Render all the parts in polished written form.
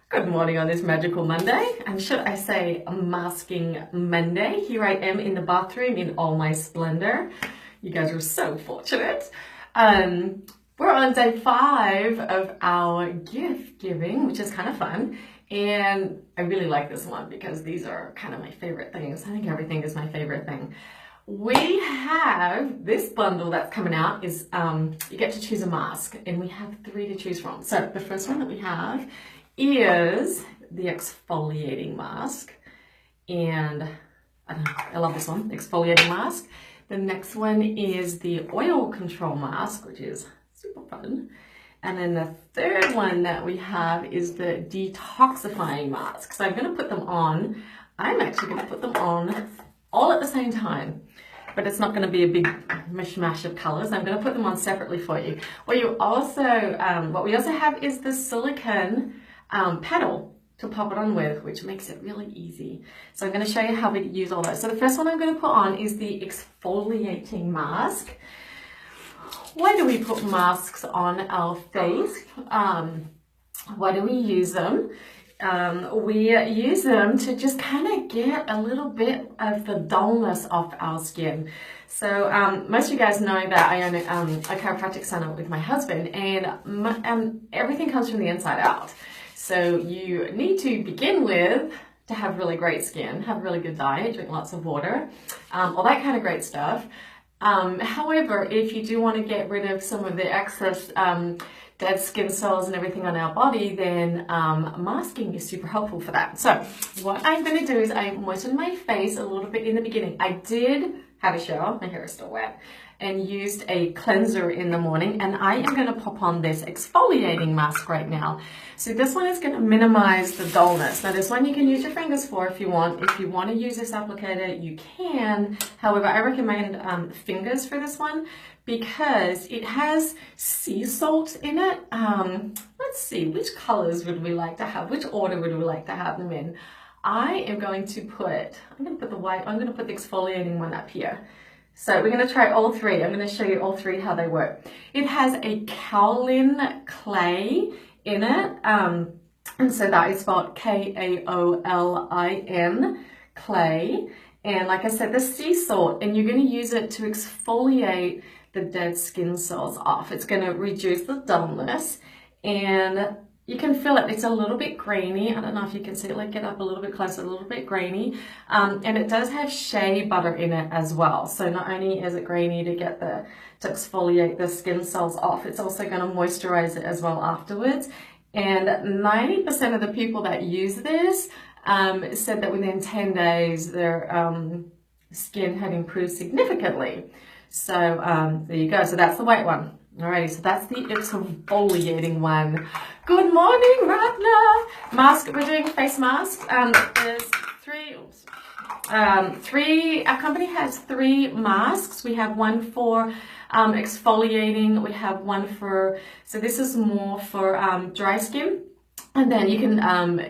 Good morning on this magical Monday, and should I say masking Monday. Here I am in the bathroom in all my splendor. You guys are so fortunate. We're on day 5 of our gift giving, which is kind of fun. And I really like this one because these are kind of my favorite things. I think everything is my favorite thing. We have this bundle that's coming out is you get to choose a mask, and we have 3 to choose from. So the first one that we have is the exfoliating mask, and I love this one, exfoliating mask. The next one is the oil control mask, which is super fun. And then the third one that we have is the detoxifying mask. So I'm going to put them on. I'm actually going to put them on all at the same time, but it's not going to be a big mishmash of colors. I'm going to put them on separately for you. What we also have is the silicone paddle to pop it on with, which makes it really easy. So I'm going to show you how we use all those. So the first one I'm going to put on is the exfoliating mask. Why do we put masks on our face? Why do we use them? We use them to just kind of get a little bit of the dullness off our skin. So most of you guys know that I own a chiropractic center with my husband, and everything comes from the inside out. So you need to begin with to have really great skin, have a really good diet, drink lots of water, all that kind of great stuff. However, if you do want to get rid of some of the excess dead skin cells and everything on our body, then masking is super helpful for that. So what I'm going to do is I moistened my face a little bit in the beginning. I did have a shower, my hair is still wet, and used a cleanser in the morning, and I am going to pop on this exfoliating mask right now. So this one is going to minimize the dullness. Now this one you can use your fingers for if you want. If you want to use this applicator, you can. However, I recommend fingers for this one because it has sea salt in it. Let's see, which colors would we like to have? Which order would we like to have them in? I'm going to put the white, I'm going to put the exfoliating one up here. So we're going to try all 3. I'm going to show you all 3 how they work. It has a kaolin clay in it. And so that is spelled Kaolin, clay. And like I said, the sea salt, and you're going to use it to exfoliate the dead skin cells off. It's going to reduce the dullness, and you can feel it. It's a little bit grainy. I don't know if you can see it. Like, get up a little bit closer, a little bit grainy. And it does have shea butter in it as well. So not only is it grainy to exfoliate the skin cells off, it's also going to moisturize it as well afterwards. And 90% of the people that use this said that within 10 days their skin had improved significantly. So there you go. So that's the white one. Alrighty, so that's the exfoliating one. Good morning, Ratna. Mask, we're doing face masks. There's 3, our company has 3 masks. We have one for exfoliating. We have one for, so this is more for dry skin. And then you can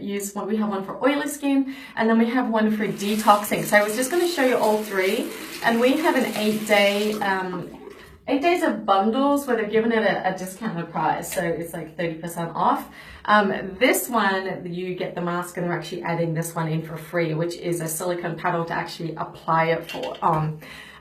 use one, we have one for oily skin, and then we have one for detoxing. So I was just going to show you all 3, and we have an 8-day 8 days of bundles where they're giving it a discounted price, so it's like 30% off. This one, you get the mask, and they're actually adding this one in for free, which is a silicone paddle to actually apply it for.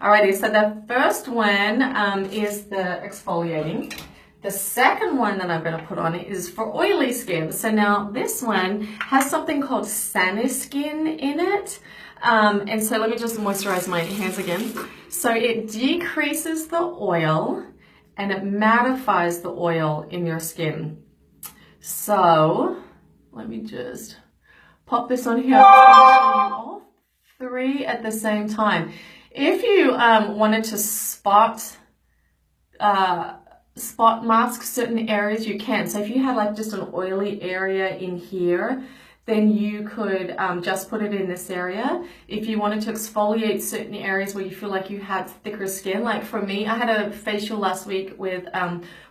Alrighty, so the first one is the exfoliating. The second one that I'm going to put on is for oily skin. So now this one has something called Saniskin in it. And so let me just moisturize my hands again. So it decreases the oil and it mattifies the oil in your skin. So let me just pop this on here. All 3 at the same time. If you wanted to spot mask certain areas, you can. So if you had like just an oily area in here, then you could just put it in this area. If you wanted to exfoliate certain areas where you feel like you had thicker skin, like for me, I had a facial last week with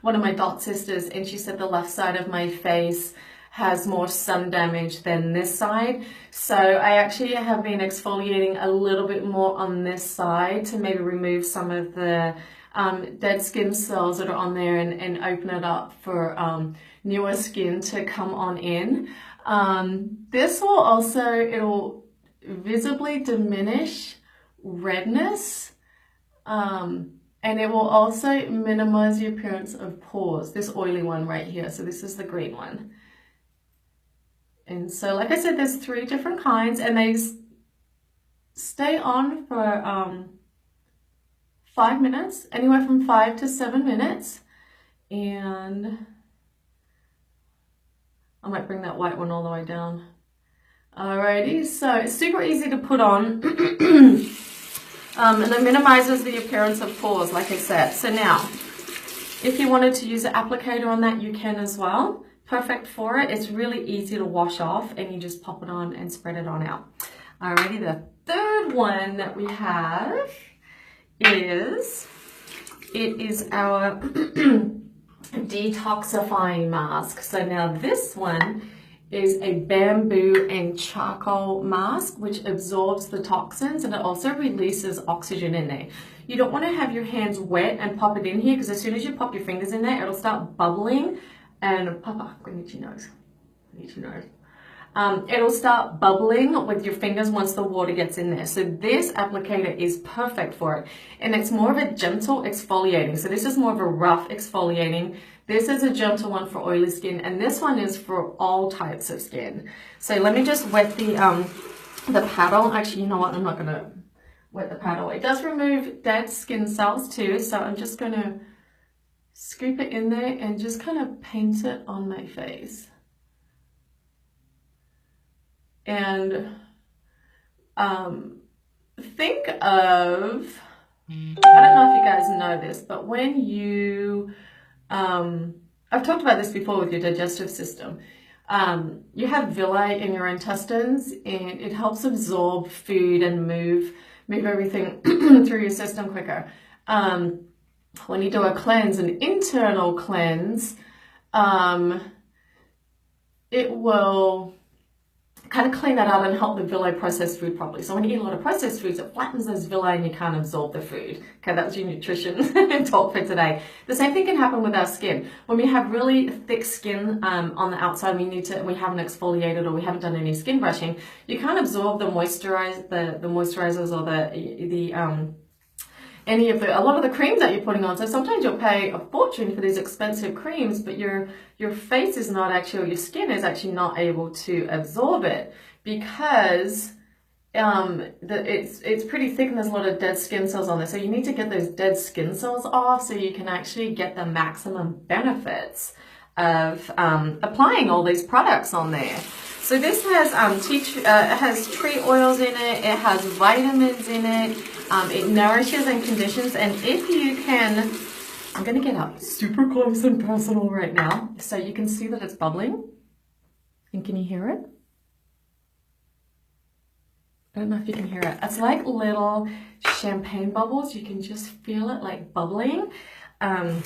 one of my dot sisters, and she said the left side of my face has more sun damage than this side. So I actually have been exfoliating a little bit more on this side to maybe remove some of the dead skin cells that are on there and open it up for newer skin to come on in. This will also, it'll visibly diminish redness, and it will also minimize the appearance of pores, this oily one right here. So this is the green one. And so, like I said, there's 3 different kinds, and they stay on for 5 minutes, anywhere from 5 to 7 minutes. And I might bring that white one all the way down. Alrighty, so it's super easy to put on. And it minimizes the appearance of pores, like I said. So now, if you wanted to use an applicator on that, you can as well. Perfect for it. It's really easy to wash off, and you just pop it on and spread it on out. Alrighty, the third one that we have is, it is our detoxifying mask. So now this one is a bamboo and charcoal mask, which absorbs the toxins, and it also releases oxygen in there. You don't want to have your hands wet and pop it in here, because as soon as you pop your fingers in there, it'll start bubbling. And Papa, go need your nose. Need your nose. It'll start bubbling with your fingers once the water gets in there. So this applicator is perfect for it. And it's more of a gentle exfoliating. So this is more of a rough exfoliating. This is a gentle one for oily skin. And this one is for all types of skin. So let me just wet the paddle. Actually, you know what? I'm not going to wet the paddle. It does remove dead skin cells too. So I'm just going to scoop it in there and just kind of paint it on my face. And think of, I don't know if you guys know this, but when you, I've talked about this before with your digestive system. You have villi in your intestines, and it helps absorb food and move everything through your system quicker. When you do a cleanse, an internal cleanse, it will kind of clean that out and help the villi process food properly. So when you eat a lot of processed foods, it flattens those villi and you can't absorb the food. Okay, that was your nutrition talk for today. The same thing can happen with our skin. When we have really thick skin on the outside, we haven't exfoliated or we haven't done any skin brushing, you can't absorb the moisturizers or a lot of the creams that you're putting on. So sometimes you'll pay a fortune for these expensive creams, but your face is not actually, or your skin is actually not able to absorb it, because it's pretty thick and there's a lot of dead skin cells on there. So you need to get those dead skin cells off so you can actually get the maximum benefits of applying all these products on there. So this has tree oils in it, it has vitamins in it, it nourishes and conditions, and if you can, I'm going to get up super close and personal right now so you can see that it's bubbling. And can you hear it? I don't know if you can hear it. It's like little champagne bubbles. You can just feel it like bubbling. And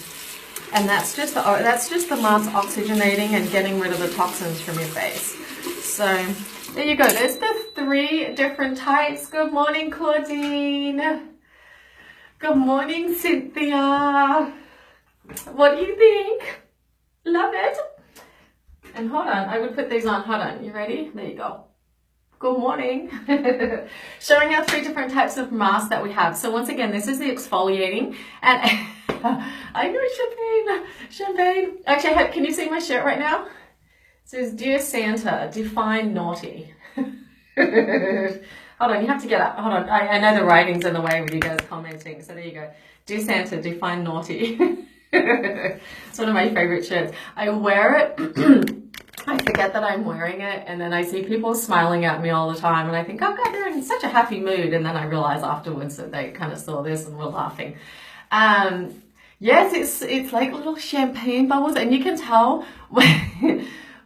that's just the mask oxygenating and getting rid of the toxins from your face. So there you go. There's the 3 different types. Good morning, Claudine. Good morning, Cynthia. What do you think? Love it. And hold on, I would put these on. Hold on, you ready? There you go. Good morning. Showing our 3 different types of masks that we have. So once again, this is the exfoliating. And I know champagne. Actually, can you see my shirt right now? It says, Dear Santa, define naughty. Hold on, you have to get up. Hold on, I know the writing's in the way with you guys commenting. So there you go. Dear Santa, define naughty. It's one of my favorite shirts. I wear it. I forget that I'm wearing it, and then I see people smiling at me all the time, and I think, oh God, they're in such a happy mood. And then I realize afterwards that they kind of saw this and were laughing. Yes, it's like little champagne bubbles, and you can tell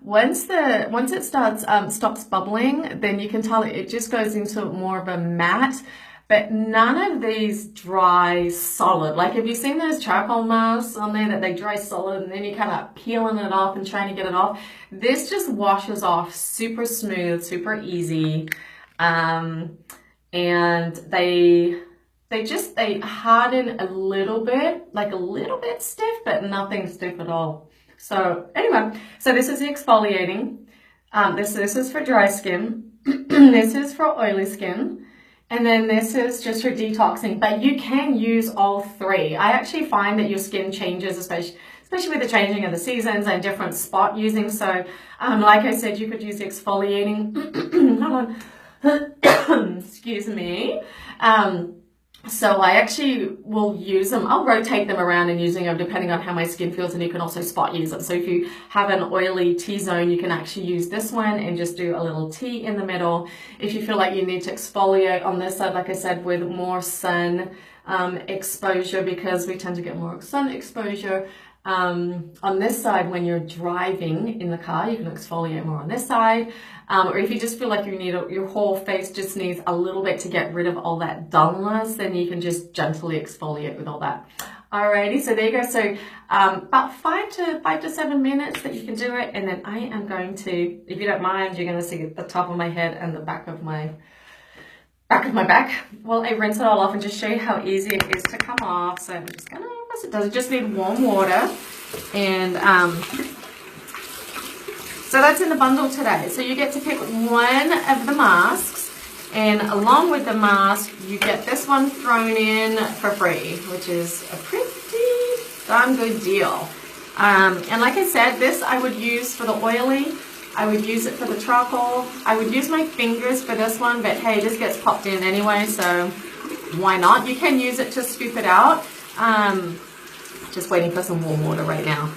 once it stops bubbling, then you can tell it just goes into more of a matte. But none of these dry solid. Like, have you seen those charcoal masks on there that they dry solid and then you kind of peeling it off and trying to get it off? This just washes off super smooth, super easy. And they they harden a little bit, like a little bit stiff, but nothing stiff at all. So anyway, so this is the exfoliating. This is for dry skin. This is for oily skin. And then this is just for detoxing, but you can use all three. I actually find that your skin changes, especially with the changing of the seasons and different spot using. So like I said, you could use exfoliating. Hold on. Excuse me. So I actually will use them. I'll rotate them around and using them depending on how my skin feels, and you can also spot use them. So if you have an oily T-zone, you can actually use this one and just do a little T in the middle. If you feel like you need to exfoliate on this side, like I said, with more sun exposure, because we tend to get more sun exposure. On this side, when you're driving in the car, you can exfoliate more on this side. Or if you just feel like you need your whole face just needs a little bit to get rid of all that dullness, then you can just gently exfoliate with all that. Alrighty, so there you go. So about 5 to 7 minutes that you can do it, and then I am going to, if you don't mind, you're going to see the top of my head and the back of my back. Well, I rinse it all off and just show you how easy it is to come off. So I'm just gonna, it does just need warm water, and so that's in the bundle today. So you get to pick one of the masks, and along with the mask, you get this one thrown in for free, which is a pretty darn good deal. And like I said, this I would use for the oily. I would use it for the charcoal. I would use my fingers for this one, but hey, this gets popped in anyway, so why not? You can use it to scoop it out. Just waiting for some warm water right now.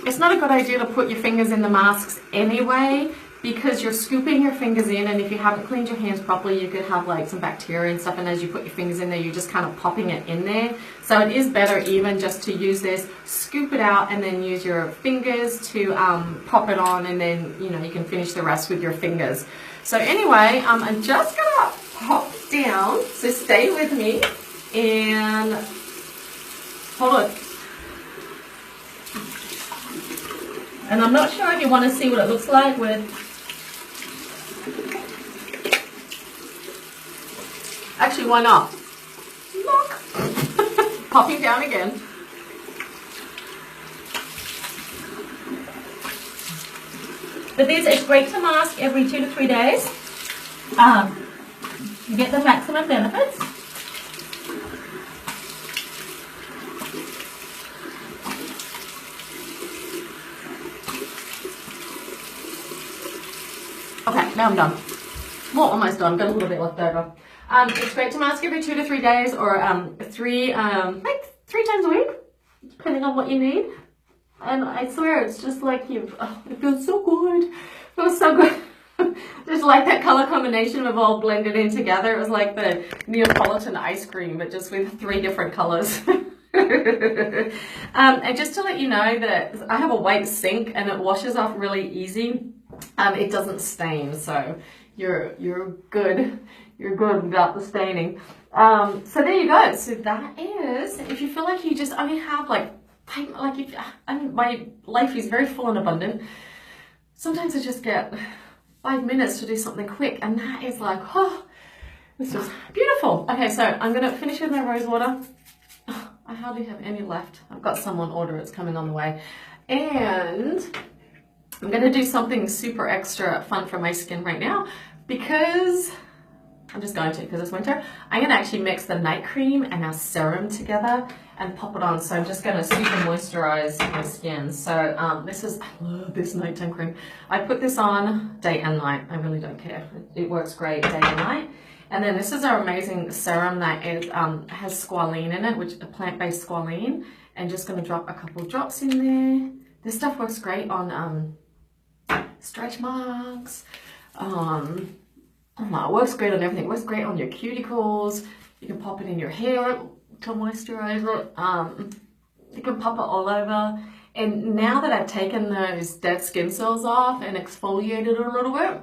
It's not a good idea to put your fingers in the masks anyway, because you're scooping your fingers in, and if you haven't cleaned your hands properly, you could have like some bacteria and stuff, and as you put your fingers in there, you're just kind of popping it in there. So it is better even just to use this, scoop it out, and then use your fingers to pop it on, and then, you know, you can finish the rest with your fingers. So anyway, I'm just gonna pop down, so stay with me, and hold on. And I'm not sure if you want to see what it looks like with, actually, why not? Look, popping down again. But these, it's great to mask every 2 to 3 days. You get the maximum benefits. Okay, now I'm done. Well, almost done. Got a little bit left over. It's great to mask every 2 to 3 days, or like 3 times a week, depending on what you need. And I swear, it's just like it feels so good. It feels so good. Just like that color combination of all blended in together. It was like the Neapolitan ice cream, but just with 3 different colors. And just to let you know that I have a white sink and it washes off really easy. It doesn't stain, so you're good. You're good without the staining. So there you go. So that is, if you feel like you just only have like if my life is very full and abundant. Sometimes I just get 5 minutes to do something quick, and that is like, oh, this is beautiful. Okay, so I'm gonna finish with my rose water. I hardly have any left. I've got some on order. It's coming on the way, and I'm going to do something super extra fun for my skin right now, because I'm just going to, because it's winter. I'm going to actually mix the night cream and our serum together and pop it on. So I'm just going to super moisturize my skin. So I love this nighttime cream. I put this on day and night. I really don't care. It works great day and night. And then this is our amazing serum that is, has squalene in it, which is a plant-based squalene. And just going to drop a couple drops in there. This stuff works great on stretch marks. It works great on everything. It works great on your cuticles. You can pop it in your hair to moisturize it. You can pop it all over. And now that I've taken those dead skin cells off and exfoliated it a little bit,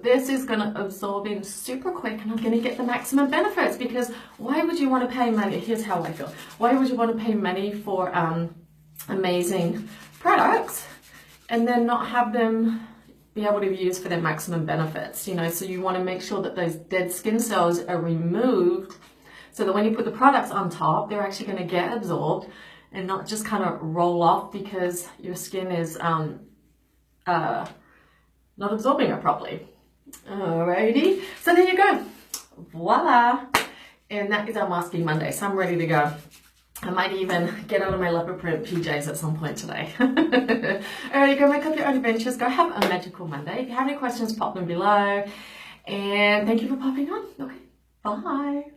this is going to absorb in super quick, and I'm going to get the maximum benefits. Because why would you want to pay money? Here's how I feel. Why would you want to pay money for amazing products and then not have them be able to be used for their maximum benefits? You know, so you want to make sure that those dead skin cells are removed so that when you put the products on top, they're actually going to get absorbed and not just kind of roll off because your skin is not absorbing it properly. Alrighty, so there you go. Voila! And that is our Masking Monday, so I'm ready to go. I might even get out of my leopard print PJs at some point today. Alrighty, go make up your own adventures. Go have a magical Monday. If you have any questions, pop them below. And thank you for popping on. Okay, bye.